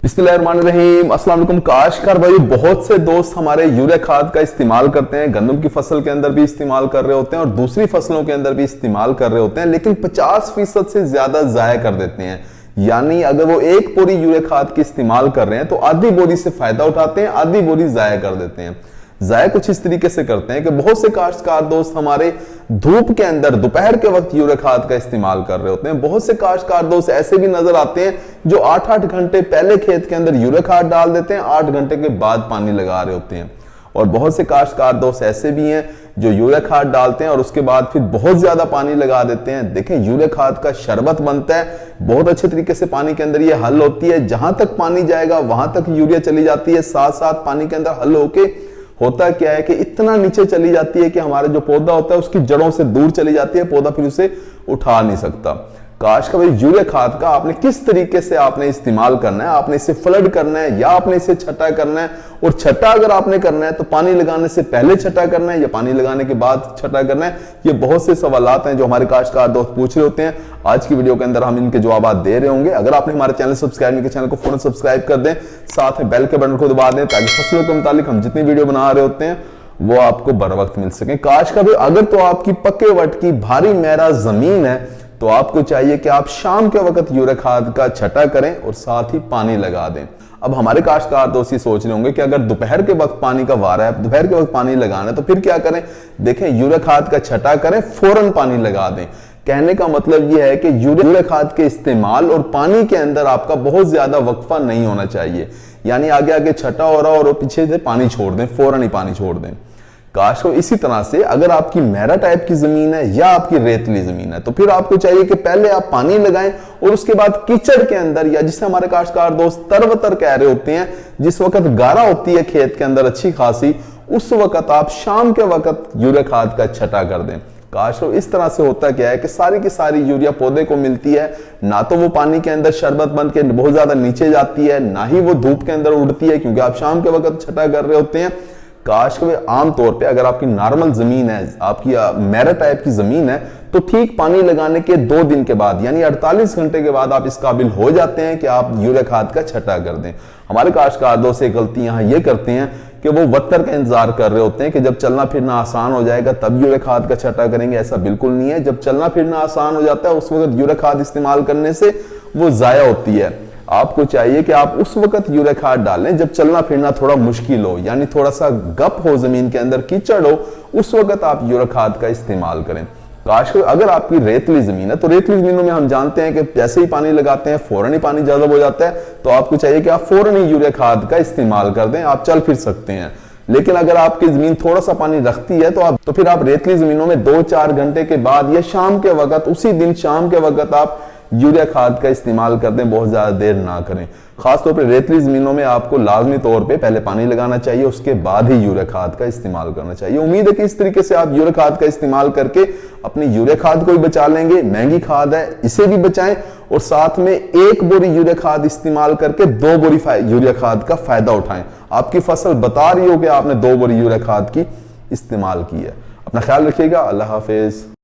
बिस्मिल्लाहिर्रहमानिर्रहीम। अस्सलाम वालेकुम। काश्तकार भाई, बहुत से दोस्त हमारे यूरिया खाद का इस्तेमाल करते हैं, गंदम की फसल के अंदर भी इस्तेमाल कर रहे होते हैं और दूसरी फसलों के अंदर भी इस्तेमाल कर रहे होते हैं, लेकिन 50% से ज्यादा जाया कर देते हैं। यानी अगर वो एक बोरी यूरिया खाद की इस्तेमाल कर रहे हैं तो आधी बोरी से फायदा उठाते हैं, आधी बोरी जाया कर देते हैं। जाया कुछ इस तरीके से करते हैं कि बहुत से काश्तकार दोस्त हमारे धूप के अंदर दोपहर के वक्त यूरिया खाद का इस्तेमाल कर रहे होते हैं। बहुत से काश्तकार दोस्त ऐसे भी नजर आते हैं जो 8-8 घंटे पहले खेत के अंदर यूरिया खाद डाल देते हैं, 8 घंटे के बाद पानी लगा रहे होते हैं। और बहुत से काश्तकार दोस्त ऐसे भी हैं जो यूरिया खाद डालते हैं और उसके बाद फिर बहुत ज्यादा पानी लगा देते हैं। देखें, यूरिया खाद का शरबत बनता है, बहुत अच्छे तरीके से पानी के अंदर ये हल होती है। जहां तक पानी जाएगा वहां तक यूरिया चली जाती है, साथ साथ पानी के अंदर हल होके होता क्या है कि इतना नीचे चली जाती है कि हमारा जो पौधा होता है उसकी जड़ों से दूर चली जाती है, पौधा फिर उसे उठा नहीं सकता। काश का भाई, यूरिया खाद का आपने किस तरीके से आपने इस्तेमाल करना है, आपने इसे फ्लड करना है या आपने इसे छटा करना है, और छटा अगर आपने करना है तो पानी लगाने से पहले छटा करना है या पानी लगाने के बाद छटा करना है। ये बहुत से सवालात हैं जो हमारे काश्तकार दोस्त पूछ रहे होते हैं। आज की वीडियो के अंदर हम इनके जवाब दे रहे होंगे। अगर आपने हमारे चैनल सब्सक्राइब नहीं किया, चैनल को फौरन सब्सक्राइब कर दें, साथ में बेल के बटन को दबा दें ताकि फसलों के मुतालिक हम जितनी वीडियो बना रहे होते हैं वो आपको बर वक्त मिल सके। काश का भाई, अगर तो आपकी पक्के वट की भारी मेरा जमीन है तो आपको चाहिए कि आप शाम के वक्त यूरिया खाद का छटा करें और साथ ही पानी लगा दें। अब हमारे काश्तकार दोस्त ये सोच रहे होंगे कि अगर दोपहर के वक्त पानी का वारा है, दोपहर के वक्त पानी लगाना है तो फिर क्या करें। देखें, यूरिया खाद का छटा करें, फौरन पानी लगा दें। कहने का मतलब यह है कि यूरिया खाद के इस्तेमाल और पानी के अंदर आपका बहुत ज्यादा वक्फा नहीं होना चाहिए। यानी आगे आगे छटा हो रहा और पीछे से पानी छोड़ दें, फौरन ही पानी छोड़ दें। काश को इसी तरह से अगर आपकी मेरा टाइप की जमीन है या आपकी रेतली जमीन है तो फिर आपको चाहिए कि पहले आप पानी लगाएं और उसके बाद कीचड़ के अंदर, या जिसे हमारे काश्तकार दोस्त तरवतर कह रहे होते हैं, जिस वक्त गारा होती है खेत के अंदर अच्छी खासी, उस वक्त आप शाम के वक्त यूरिया खाद का छटा कर दें। काश इस तरह से होता क्या है कि सारी की सारी यूरिया पौधे को मिलती है, ना तो वो पानी के अंदर शरबत बन के बहुत ज्यादा नीचे जाती है, ना ही वो धूप के अंदर उड़ती है, क्योंकि आप शाम के वक्त छटा कर रहे होते हैं। काश के आम तौर पे अगर आपकी नॉर्मल जमीन है, आपकी मेरा टाइप की जमीन है, तो ठीक पानी लगाने के 2 दिन के बाद यानी 48 घंटे के बाद आप इस काबिल हो जाते हैं कि आप यूरिया खाद का छटा कर दें। हमारे काश्तकार दोस्त से गलती यहाँ ये करते हैं कि वो वक्तर का इंतजार कर रहे होते हैं कि जब चलना फिरना आसान हो जाएगा तब यूरिया खाद का छटा करेंगे। ऐसा बिल्कुल नहीं है। जब चलना फिरना आसान हो जाता है उस वक्त यूरिया खाद इस्तेमाल करने से वो जाया होती है। आपको चाहिए कि आप उस वक्त यूरिया खाद डालें जब चलना फिरना थोड़ा मुश्किल हो, यानी थोड़ा सा गप हो, जमीन के अंदर कीचड़ हो, उस वक्त आप यूरिया खाद का इस्तेमाल करें। काश अगर आपकी रेतली जमीन है तो रेतली जमीनों में हम जानते हैं कि जैसे ही पानी लगाते हैं फौरन ही पानी ज्यादा हो जाता है, तो आपको चाहिए कि आप फौरन ही यूरिया खाद का इस्तेमाल कर दें, आप चल फिर सकते हैं। लेकिन अगर आपकी जमीन थोड़ा सा पानी रखती है तो फिर आप रेतली जमीनों में 2-4 घंटे के बाद या शाम के वक्त, उसी दिन शाम के वक्त आप यूरिया खाद का इस्तेमाल कर दें, बहुत ज्यादा देर ना करें। खासतौर पर रेतली जमीनों में आपको लाजमी तौर पे पहले पानी लगाना चाहिए, उसके बाद ही यूरिया खाद का इस्तेमाल करना चाहिए। उम्मीद है कि इस तरीके से आप यूरिया खाद का इस्तेमाल करके अपनी यूरिया खाद को भी बचा लेंगे। महंगी खाद है, इसे भी बचाएं और साथ में 1 बोरी यूरिया खाद इस्तेमाल करके 2 बोरी यूरिया खाद का फायदा उठाएं। आपकी फसल बता रही हो कि आपने 2 बोरी यूरिया खाद की इस्तेमाल की है। अपना ख्याल रखिएगा। अल्लाह हाफिज।